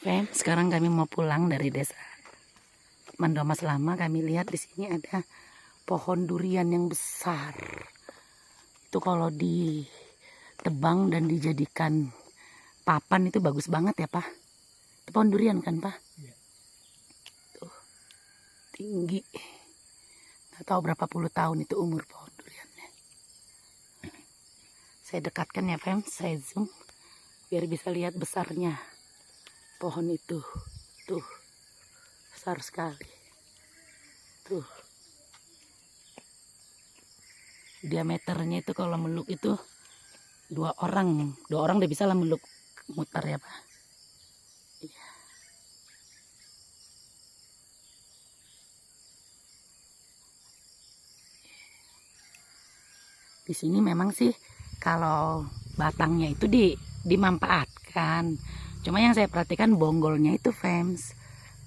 Fem, sekarang kami mau pulang dari desa Mandua Mas Lama. Kami lihat di sini ada pohon durian yang besar. Itu kalau ditebang dan dijadikan papan itu bagus banget ya, Pak. Itu pohon durian kan, Pak? Iya. Tuh, tinggi. Nggak tahu berapa puluh tahun itu umur pohon duriannya. Saya dekatkan ya, Fem. Saya zoom biar bisa lihat besarnya pohon itu. Tuh, besar sekali. Tuh, diameternya itu kalau meluk itu dua orang udah bisa lah meluk muter ya, Pak. Iya. Di sini memang sih kalau batangnya itu dimanfaatkan. Cuma yang saya perhatikan bonggolnya itu, Fems.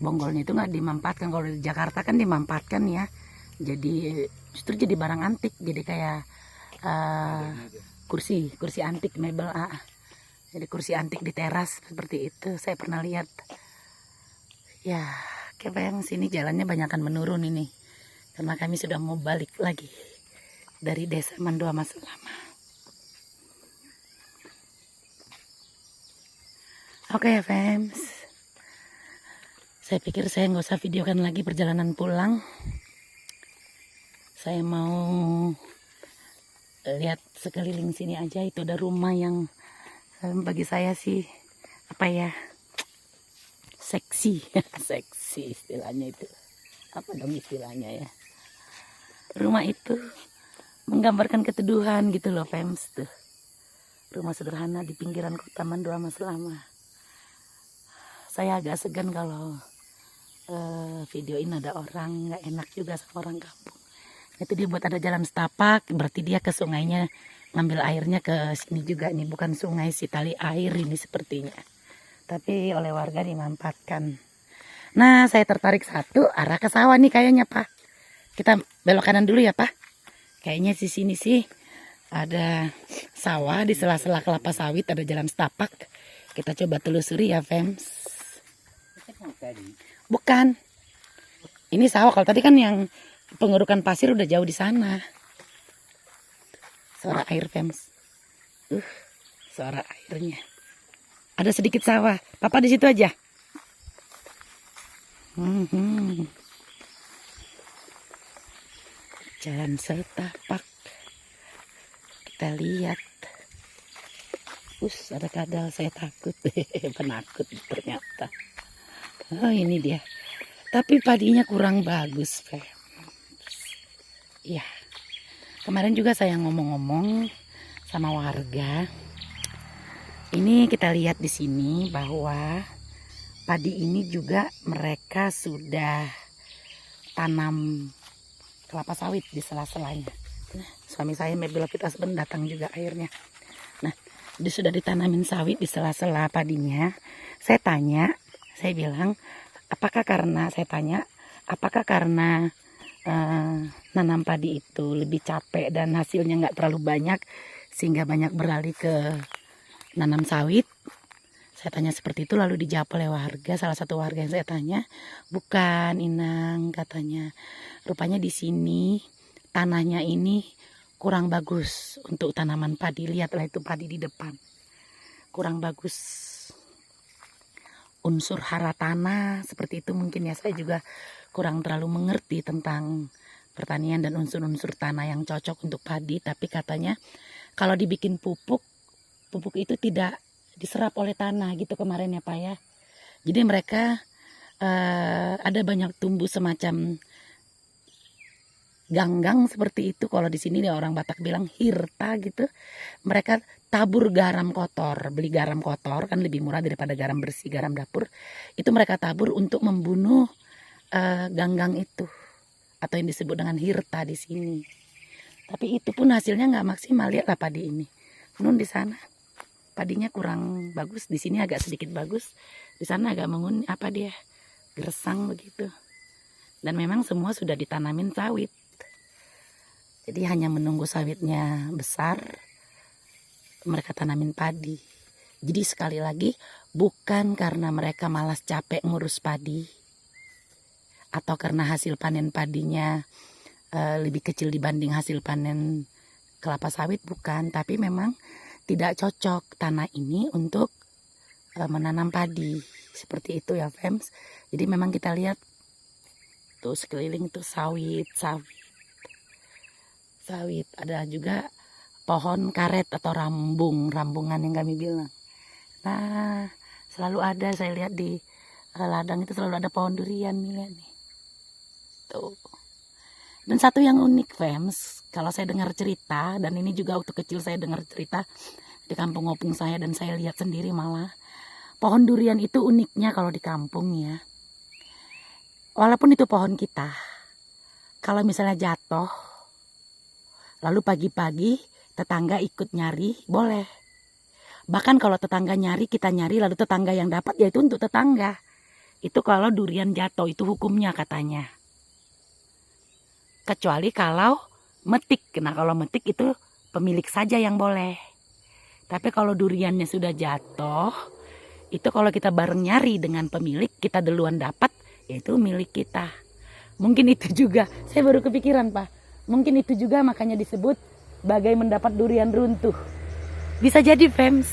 Bonggolnya itu nggak dimanfaatkan. Kalau di Jakarta kan dimanfaatkan ya. Jadi justru jadi barang antik. Jadi kayak kursi antik, mebel. Jadi kursi antik di teras seperti itu. Saya pernah lihat. Ya, kayak sini jalannya banyakan menurun ini. Karena kami sudah mau balik lagi dari desa Mandua Mas Lama. Oke, Fems. Saya pikir saya nggak usah videokan lagi perjalanan pulang. Saya mau lihat sekeliling sini aja. Itu ada rumah yang bagi saya sih apa ya, seksi. Seksi istilahnya itu. Apa dong istilahnya ya? Rumah itu menggambarkan keteduhan gitu loh, Fems tuh. Rumah sederhana di pinggiran kota Mandua Mas Lama. Saya agak segan kalau videoin ada orang, nggak enak juga sama orang kampung. Itu dibuat ada jalan setapak, berarti dia ke sungainya ngambil airnya ke sini juga. Ini bukan sungai sih, tali air ini sepertinya. Tapi oleh warga dimanfaatkan. Nah, saya tertarik satu arah ke sawah nih kayaknya, Pak. Kita belok kanan dulu ya, Pak. Kayaknya di sini sih ada sawah, di sela-sela kelapa sawit ada jalan setapak. Kita coba telusuri ya, Fems. Bukan. Ini sawah. Kalau tadi kan yang pengerukan pasir udah jauh di sana. Suara air, Fems. Suara airnya. Ada sedikit sawah. Papa di situ aja. Jalan setapak. Kita lihat. Ada kadal. Saya takut. Penakut ternyata. Oh, ini dia. Tapi padinya kurang bagus, Fem. Ya. Kemarin juga saya ngomong-ngomong sama warga. Ini kita lihat di sini bahwa padi ini juga mereka sudah tanam kelapa sawit di sela-selanya. Nah, suami saya mebel kita datang juga airnya. Nah, sudah ditanamin sawit di sela-sela padinya. Saya tanya, saya bilang, apakah karena nanam padi itu lebih capek dan hasilnya nggak terlalu banyak sehingga banyak beralih ke nanam sawit? Saya tanya seperti itu, lalu dijawab oleh warga. Salah satu warga yang saya tanya, bukan Inang, katanya. Rupanya di sini tanahnya ini kurang bagus untuk tanaman padi. Lihatlah itu padi di depan. Kurang bagus. Unsur hara tanah seperti itu mungkin ya. Saya juga kurang terlalu mengerti tentang pertanian dan unsur-unsur tanah yang cocok untuk padi. Tapi katanya kalau dibikin pupuk itu tidak diserap oleh tanah gitu kemarin ya, Pak ya. Jadi mereka ada banyak tumbuh semacam ganggang seperti itu. Kalau di sini orang Batak bilang hirta gitu. Mereka tabur garam kotor. Beli garam kotor kan lebih murah daripada garam bersih, garam dapur. Itu mereka tabur untuk membunuh ganggang itu, atau yang disebut dengan hirta di sini. Tapi itu pun hasilnya nggak maksimal. Lihatlah padi ini. Nun di sana padinya kurang bagus. Di sini agak sedikit bagus. Di sana agak gersang begitu. Dan memang semua sudah ditanamin sawit. Jadi hanya menunggu sawitnya besar, mereka tanamin padi. Jadi sekali lagi Bukan karena mereka malas capek ngurus padi, atau karena hasil panen padinya lebih kecil dibanding hasil panen kelapa sawit, bukan. Tapi memang tidak cocok tanah ini untuk menanam padi. Seperti itu ya Fems. Jadi memang kita lihat tuh sekeliling tuh sawit. Ada juga pohon karet atau rambungan yang kami bilang. Nah, selalu ada, saya lihat di ladang itu selalu ada pohon durian nih, lihat nih. Tuh. Dan satu yang unik Fems, kalau saya dengar cerita, dan ini juga waktu kecil saya dengar cerita di kampung opung saya, dan saya lihat sendiri malah, pohon durian itu uniknya kalau di kampung ya. Walaupun itu pohon kita, kalau misalnya jatuh, lalu pagi-pagi tetangga ikut nyari, boleh. Bahkan kalau tetangga nyari, kita nyari, lalu tetangga yang dapat, yaitu untuk tetangga. Itu kalau durian jatuh, itu hukumnya katanya. Kecuali kalau metik. Nah kalau metik itu pemilik saja yang boleh. Tapi kalau duriannya sudah jatuh, itu kalau kita bareng nyari dengan pemilik, kita duluan dapat, yaitu milik kita. Mungkin itu juga, saya baru kepikiran Pak. Mungkin itu juga makanya disebut bagai mendapat durian runtuh. Bisa jadi Fems,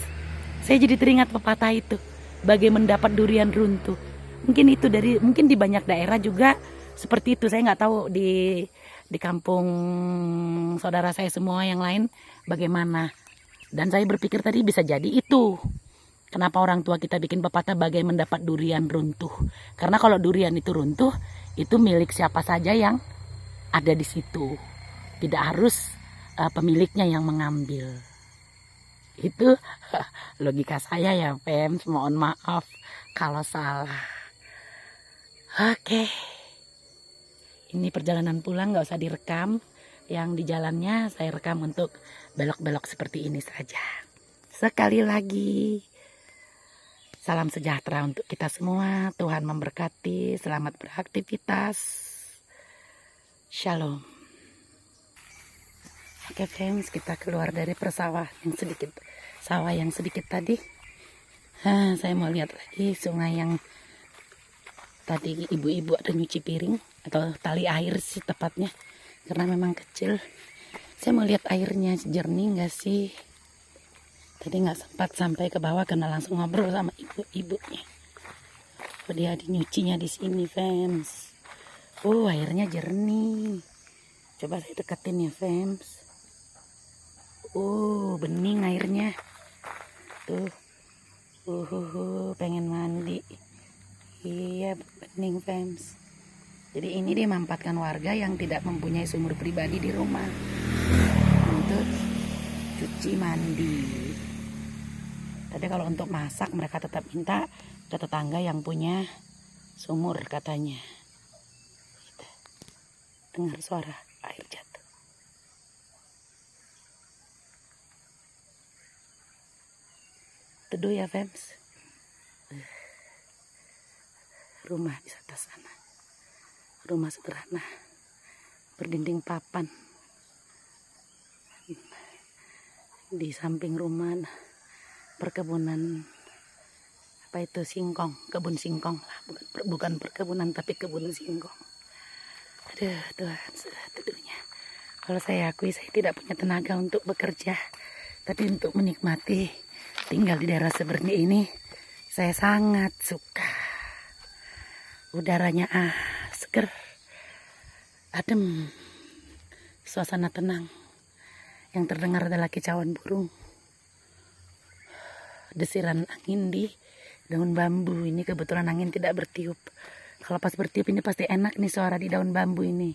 saya jadi teringat pepatah itu, bagai mendapat durian runtuh. Mungkin itu mungkin di banyak daerah juga seperti itu. Saya nggak tahu di kampung saudara saya semua yang lain bagaimana. Dan saya berpikir tadi bisa jadi itu. Kenapa orang tua kita bikin pepatah bagai mendapat durian runtuh? Karena kalau durian itu runtuh, itu milik siapa saja yang ada di situ. Tidak harus pemiliknya yang mengambil. Itu logika saya ya Fems, mohon maaf kalau salah. Oke, ini perjalanan pulang gak usah direkam. Yang di jalannya saya rekam untuk belok-belok seperti ini saja. Sekali lagi, salam sejahtera untuk kita semua. Tuhan memberkati, selamat beraktivitas. Shalom. Oke Fems, kita keluar dari sawah yang sedikit tadi. Saya mau lihat lagi sungai yang tadi ibu-ibu ada nyuci piring, atau tali air sih tepatnya, karena memang kecil. Saya mau lihat airnya jernih nggak sih. Tadi nggak sempat sampai ke bawah karena langsung ngobrol sama ibu-ibunya. Oh, dia nyucinya di sini Fems. Oh, airnya jernih. Coba saya deketin ya Fems. Bening airnya. Tuh. Pengen mandi. Iya, bening Fems. Jadi ini dimanfaatkan warga yang tidak mempunyai sumur pribadi di rumah untuk cuci mandi. Tapi kalau untuk masak mereka tetap minta ke tetangga yang punya sumur katanya. Dengar suara air jatuh. Teduh ya Fems. Rumah di atas sana. Rumah sederhana. Berdinding papan. Di samping rumah perkebunan, apa itu, singkong, kebun singkong lah, bukan perkebunan tapi kebun singkong. Aduh Tuhan, sudah teduhnya. Kalau saya akui saya tidak punya tenaga untuk bekerja, tapi untuk menikmati tinggal di daerah seperti ini saya sangat suka. Udaranya seger, adem, suasana tenang. Yang terdengar adalah kicauan burung, desiran angin di daun bambu. Ini kebetulan angin tidak bertiup. Kalau pas bertiup ini pasti enak nih suara di daun bambu ini.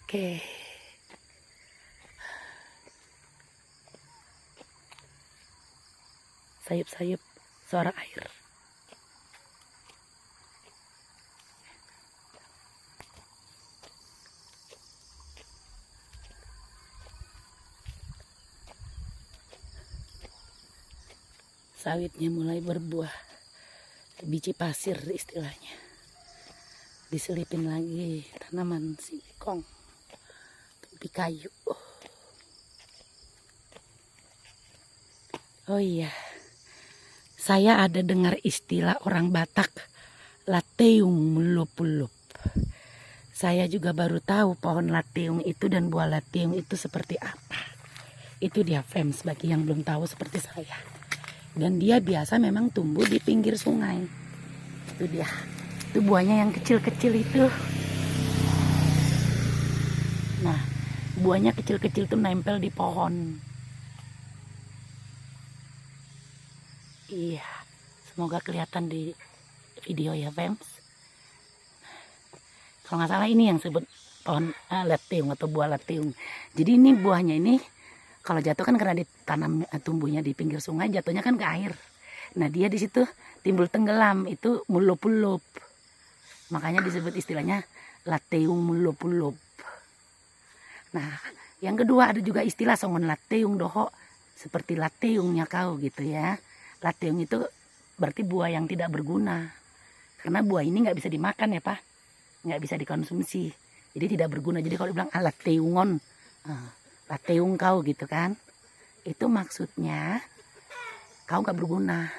Oke. Sayup-sayup suara air. Sawitnya mulai berbuah, biji pasir istilahnya. Diselipin lagi tanaman singkong, tumpi kayu. Oh iya, Saya ada dengar istilah orang Batak, lateung mulupulup. Saya juga baru tahu pohon lateung itu dan buah lateung itu seperti apa. Itu dia fans bagi yang belum tahu seperti saya. Dan dia biasa memang tumbuh di pinggir sungai. Itu dia. Itu buahnya yang kecil-kecil itu. Nah, buahnya kecil-kecil tuh nempel di pohon. Iya, semoga kelihatan di video ya, fans. Kalau nggak salah ini yang sebut pohon lateung atau buah lateung. Jadi ini buahnya ini kalau jatuh kan karena ditanam tumbuhnya di pinggir sungai, jatuhnya kan ke air. Nah dia di situ timbul tenggelam, itu mulupulup. Makanya disebut istilahnya lateung mulupulup. Nah yang kedua ada juga istilah songon lateung doho, seperti lateungnya kau gitu ya. Lateung itu berarti buah yang tidak berguna. Karena buah ini nggak bisa dimakan ya Pak, nggak bisa dikonsumsi. Jadi tidak berguna. Jadi kalau dibilang lateungon, lateung kau gitu kan, itu maksudnya kau nggak berguna.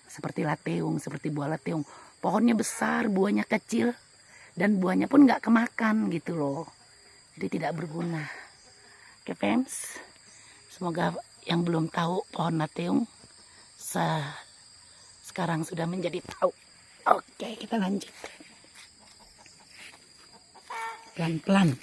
Seperti lateung, seperti buah lateung. Pohonnya besar, buahnya kecil, dan buahnya pun nggak kemakan gitu loh. Jadi tidak berguna. Oke fans, semoga yang belum tahu pohon lateung sekarang sudah menjadi tahu. Oke, kita lanjut. Pelan-pelan.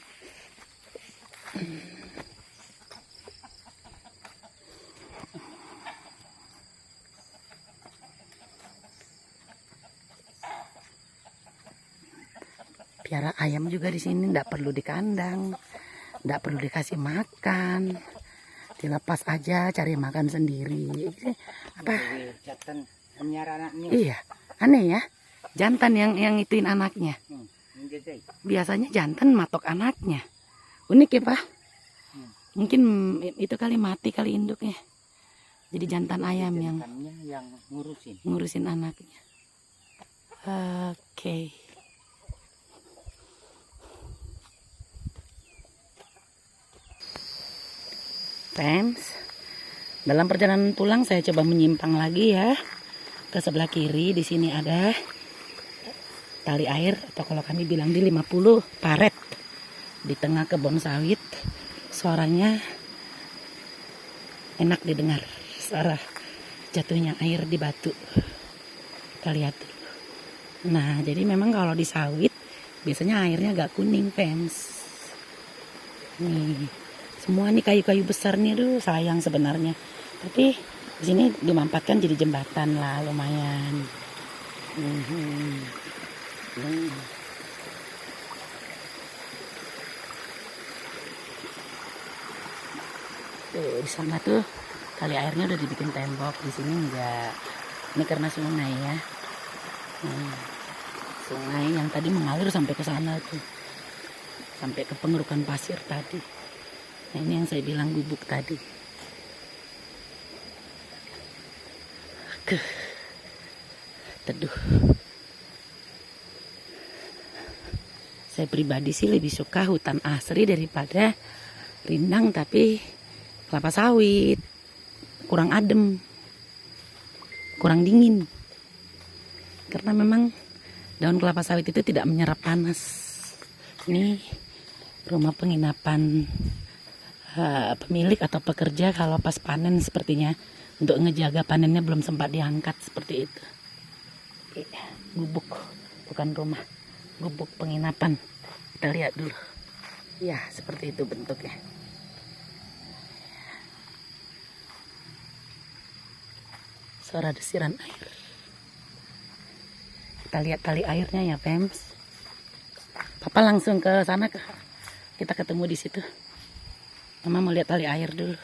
Piara ayam juga di sini nggak perlu di kandang, nggak perlu dikasih makan, dilepas aja cari makan sendiri. Apa? Iya, aneh ya. Jantan yang ituin anaknya. Biasanya jantan matok anaknya. Unik ya Pak. Mungkin itu kali mati kali induknya. Jadi jantan ayam yang ngurusin anaknya. Oke. Fans, dalam perjalanan pulang saya coba menyimpang lagi ya ke sebelah kiri. Di sini ada tali air atau kalau kami bilang di 50 paret di tengah kebun sawit. Suaranya enak didengar, suara jatuhnya air di batu. Kita lihat dulu. Nah, jadi memang kalau di sawit biasanya airnya agak kuning, fans. Nih. Semua nih kayu-kayu besar nih, aduh sayang sebenarnya. Tapi di sini dimanfaatkan jadi jembatan lah, lumayan. Tuh di sana tuh kali airnya udah dibikin tembok, di sini enggak. Ini karena sungai ya. Sungai yang tadi mengalir sampai ke sana tuh, sampai ke pengerukan pasir tadi. Nah, ini yang saya bilang gubuk tadi. Teduh. Saya pribadi sih lebih suka hutan asri daripada rindang tapi kelapa sawit. Kurang adem. Kurang dingin. Karena memang daun kelapa sawit itu tidak menyerap panas. Ini rumah penginapan pemilik atau pekerja kalau pas panen sepertinya, untuk ngejaga panennya belum sempat diangkat seperti itu. Gubuk, bukan rumah, gubuk penginapan. Kita lihat dulu. Ya, seperti itu bentuknya. Suara desiran air. Kita lihat tali airnya ya, fans. Papa langsung ke sana, kita ketemu di situ. Mama mau lihat tali air dulu.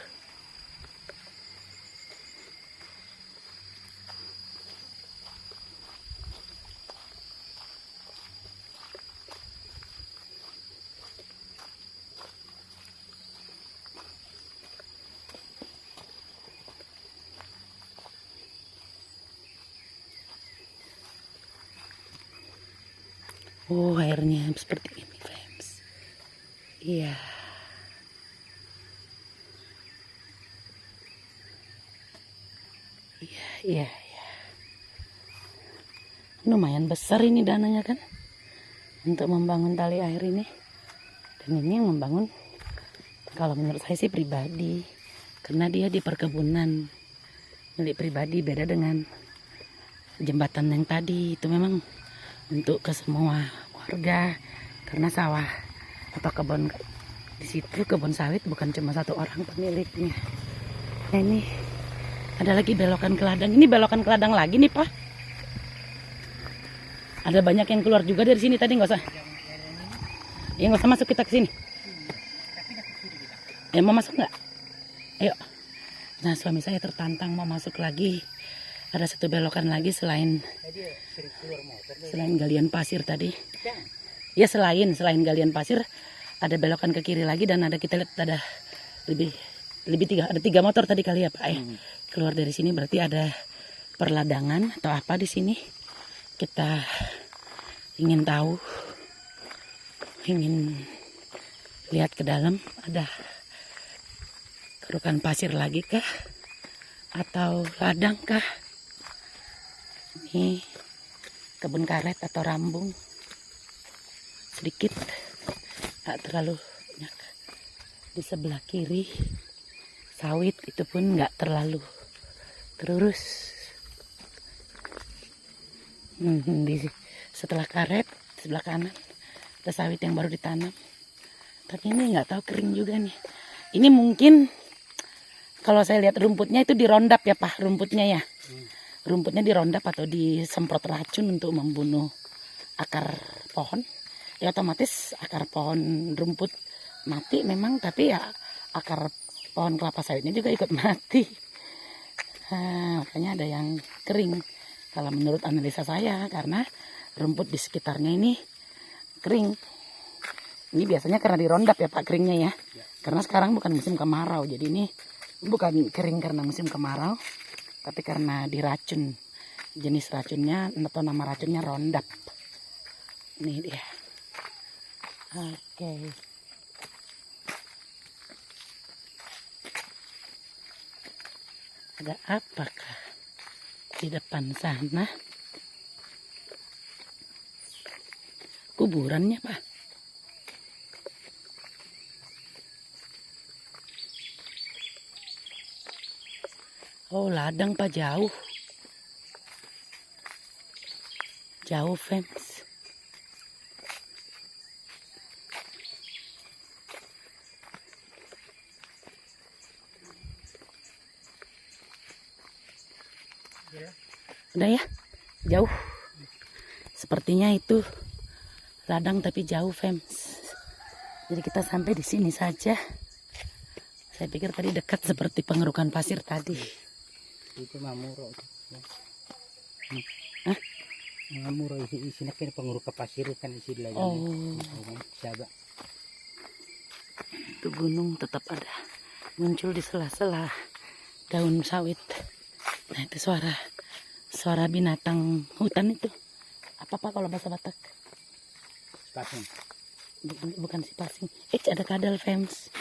Oh, airnya seperti ini, fans. Iya. Iya. Lumayan besar ini dananya kan untuk membangun tali air ini. Dan ini yang membangun kalau menurut saya sih pribadi, karena dia di perkebunan milik pribadi, beda dengan jembatan yang tadi. Itu memang untuk ke semua warga, karena sawah atau kebun di situ, kebun sawit bukan cuma satu orang pemiliknya. Nah, ini ada lagi belokan ke ladang. Ini belokan ke ladang lagi nih Pak. Ada banyak yang keluar juga dari sini tadi, nggak usah. Ya nggak usah masuk kita ke sini. Ya mau masuk nggak? Ayo. Nah suami saya tertantang mau masuk lagi. Ada satu belokan lagi selain galian pasir tadi. Ya selain galian pasir ada belokan ke kiri lagi, dan ada, kita lihat ada ada tiga motor tadi kali ya Pak ya. Keluar dari sini berarti ada perladangan atau apa di sini. Kita ingin tahu, ingin lihat ke dalam, ada kerukan pasir lagi kah atau ladang kah? Ini kebun karet atau rambung, sedikit, tak terlalu banyak. Di sebelah kiri sawit, itu pun nggak terlalu terurus. Setelah karet sebelah kanan ada sawit yang baru ditanam, tapi ini nggak tahu kering juga nih. Ini mungkin kalau saya lihat rumputnya itu dirondap ya Pak, rumputnya ya. Rumputnya dirondap atau disemprot racun untuk membunuh akar pohon. Ya otomatis akar pohon rumput mati memang, tapi ya akar pohon kelapa sawitnya juga ikut mati. Nah, makanya ada yang kering kalau menurut analisa saya, karena rumput di sekitarnya ini kering. Ini biasanya karena dirondap ya Pak keringnya ya. Karena sekarang bukan musim kemarau, jadi ini bukan kering karena musim kemarau, tapi karena diracun. Jenis racunnya atau nama racunnya rondap. Ini dia. Oke. Ada apakah di depan sana? Kuburannya Pak. Oh ladang Pak, jauh. Jauh fans. Udah ya, jauh. Sepertinya itu ladang tapi jauh fans. Jadi kita sampai di sini saja. Saya pikir tadi dekat seperti pengerukan pasir tadi. Itu mamuro. Hah? Mamuro isinya kan pengerukan pasir kan isi lagi. Oh. Siapa? Itu gunung tetap ada, muncul di sela-sela daun sawit. Nah itu suara binatang hutan itu. Apa Pak kalau bahasa Batak? Pasing. Bukan si pasing. Ada kadal fans.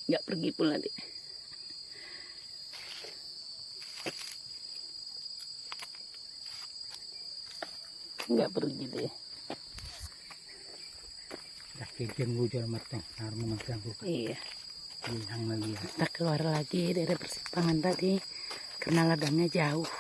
Nggak pergi pula deh. Nggak pergi deh. Dah kejeng hujan matang, harus matang. Iya. Hilang lagi. Kita keluar lagi dari persimpangan tadi karena ladangnya jauh.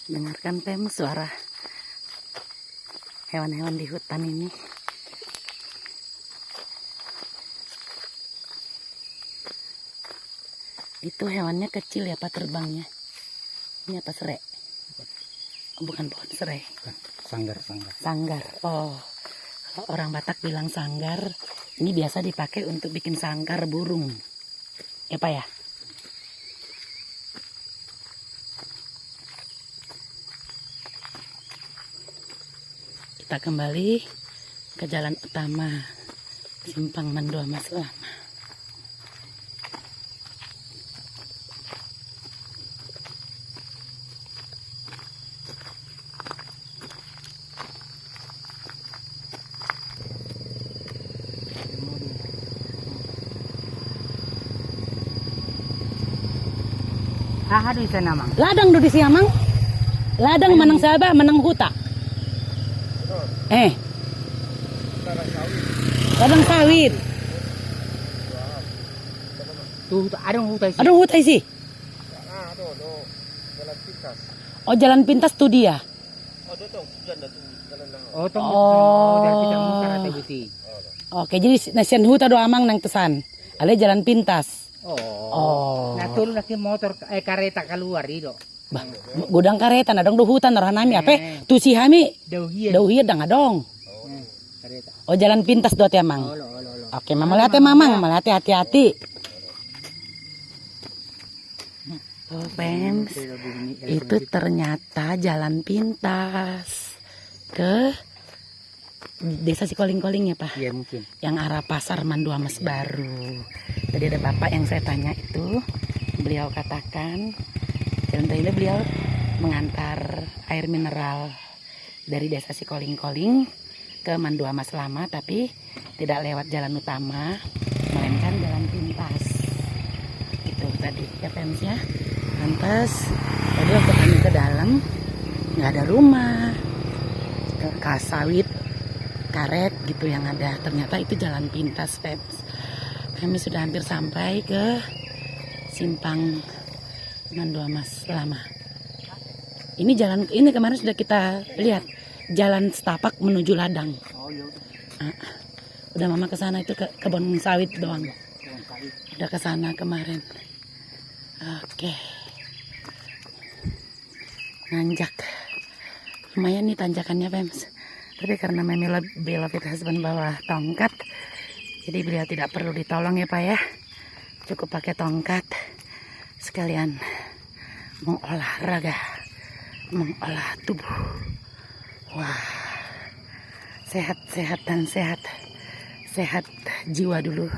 Dengarkan Pem suara hewan-hewan di hutan ini. Itu hewannya kecil ya Pak terbangnya. Ini apa, serai? Bukan pohon serai. Sanggar. Sanggar. Oh, kalau orang Batak bilang sanggar. Ini biasa dipakai untuk bikin sangkar burung. Ya Pak ya? Kita kembali ke jalan utama Simpang Mandua Mas Lama. Di sana mang. Ladang do di siamang. Ladang manang sabah, manang huta. Ladang sawit. Tuh ada hutan sih. Ada huta sih. Oh, jalan pintas tuh dia. Oh, tong. Oh. Dari kita mutar atau buti. Oke, jadi nasian huta do amang nang tesan. Ale jalan pintas. Oh. Nah, turun lagi motor kereta keluar itu. Bah, gudang kareta na dong do hutan naran nami ape? Tu si hami dauhir dang adong. Kereta. Oh, jalan pintas do teh amang. Lo. Oke, mama lihat mamang, mama lihat hati-hati. Oh, Pems, itu ternyata jalan pintas ke desa Sikoling-Koling ya Pak? Iya mungkin. Yang arah pasar Mandua Mas Baru. Tadi ada bapak yang saya tanya itu, beliau katakan jalan ini beliau mengantar air mineral dari desa Sikoling-Koling ke Mandua Mas Lama, tapi tidak lewat jalan utama, melainkan jalan pintas. Itu tadi ya Pems ya. Lantas tadi waktu kami ke dalam nggak ada rumah, sawit, karet gitu yang ada. Ternyata itu jalan pintas, Pems. Kami sudah hampir sampai ke Simpang Mandua Mas Lama. Ini jalan ini kemarin sudah kita lihat jalan setapak menuju ladang. Oh iya. Udah mama ke sana itu ke kebun sawit doang. Udah ke sana kemarin. Oke. Nanjak. Lumayan nih tanjakannya, Pems. Tapi karena Memi Bella Fit Husband bawa tongkat, jadi beliau tidak perlu ditolong ya Pak ya. Cukup pakai tongkat sekalian mengolahraga, mengolah tubuh. Wah, sehat dan sehat jiwa dulu.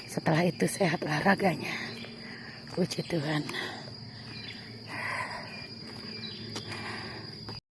Setelah itu sehat olahraganya. Puji Tuhan.